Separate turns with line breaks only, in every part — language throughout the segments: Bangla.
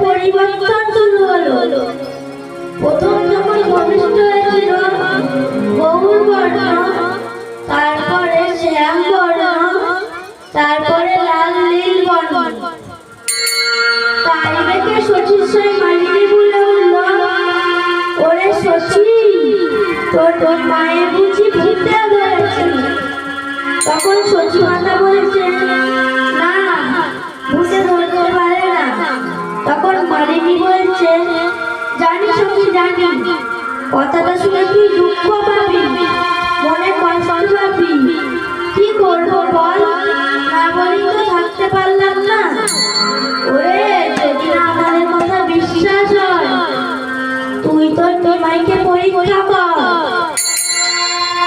পরিবর্তন শুরু হলো। প্রথম যখন ভূমিষ্ঠ হয়েছিল গৌর বর্ণ, তারপরে শ্যাম বর্ণ, তারপরে লাল নীল বর্ণ। তাই দেখে শচীশ্বরী মালিনী বলে উঠল, ওরে শচী, তোর মায়ের বুঝি ভূতে ধরেছে? তখন শচী মাতা বলছে, না, ভূতে ধরতে পারে না। তখন মালিনী বলছে, জানি সখী জানি, কথাটা শুনে তুই দুঃখ পাবি, মনে কষ্ট পাবি, কি করবো বল, না বলি তো থাকতে পারলাম না। ওরে, যদি না আমাদের কথা বিশ্বাস হয়, তুই তোর নিমাইকে পরীক্ষা কর।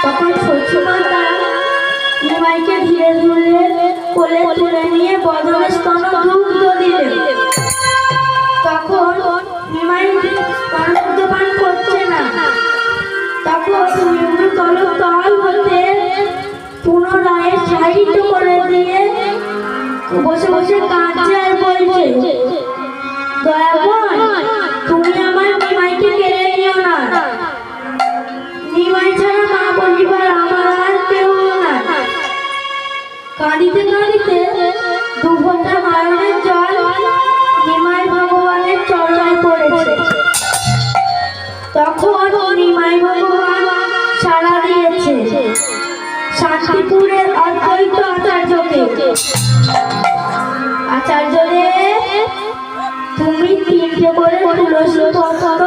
তখন শচী মাতা নিমাইকে ধীরে ধীরে কোলে তুলে নিয়ে বদনে স্তন দুগ্ধ দিলেন। তখন নিমাই স্তন পান করছে না। তখন তল হতে পুনরায় সাহিত্য করে দিয়ে বসে বসে কাঁদছে আর বলছে, দয়াময়, তুমি আমার নিমাইকে কেড়ে নিও না। নিমাই ছাড়া মা বলিবার আমার আর কেউ না। কাঁদিতে কাঁদিতে দু ফোঁটা নয়নের জল নিমাই ভগবানের চরণে পড়েছে। তখন নিমাই ভগবান সাড়া দিয়েছে শান্তিপুরের অদ্বৈত আচার্যকে। আচার্য রে, তুমি 3টে করে তুলসী পত্র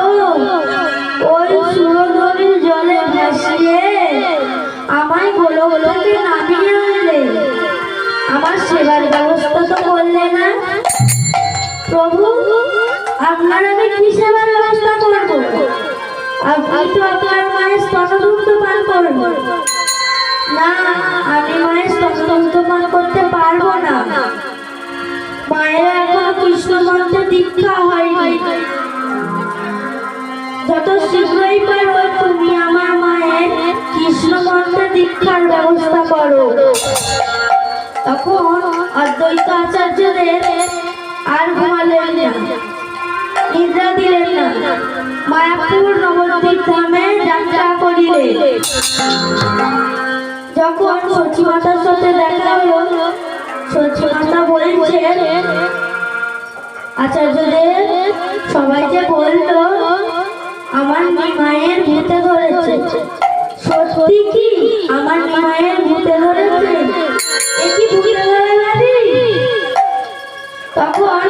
ওই সুরধনীর জলে ভাসিয়ে আমায় গোলক থেকে নামিয়ে আনলে, আমার সেবার ব্যবস্থা তো করলে না। প্রভু, আপনার আমি কি সেবার ব্যবস্থা করবো? আপনি তো আপনার মায়ের স্তনদুগ্ধ পান করবো না। আমি মায়ের স্তনদুগ্ধ পান করতে পারবো না। মায়ের এখনো কৃষ্ণ মন্ত্রে দীক্ষা হয়নি। যত শীঘ্রই পারো তুমি আমার মায়ের কৃষ্ণ মন্ত্রে দীক্ষার ব্যবস্থা করো। তখন অদ্বৈত আচার্যদের আর ঘুমালেন না, নিদ্রা দিলেন না, মায়াপুর নবদ্বীপ ধামে যাত্রা করিলেন। যখন শচী মাতার সাথে দেখা হলো, শচী মাতা বলছেন, আচার্যদের সবাই যে বললো আমার নিমাইয়ের ভূতে ধরেছে, সত্যি কি আমার নিমাইয়ের ভূতে ধরেছে? এ কি ভূতে ধরে নাকি? তখন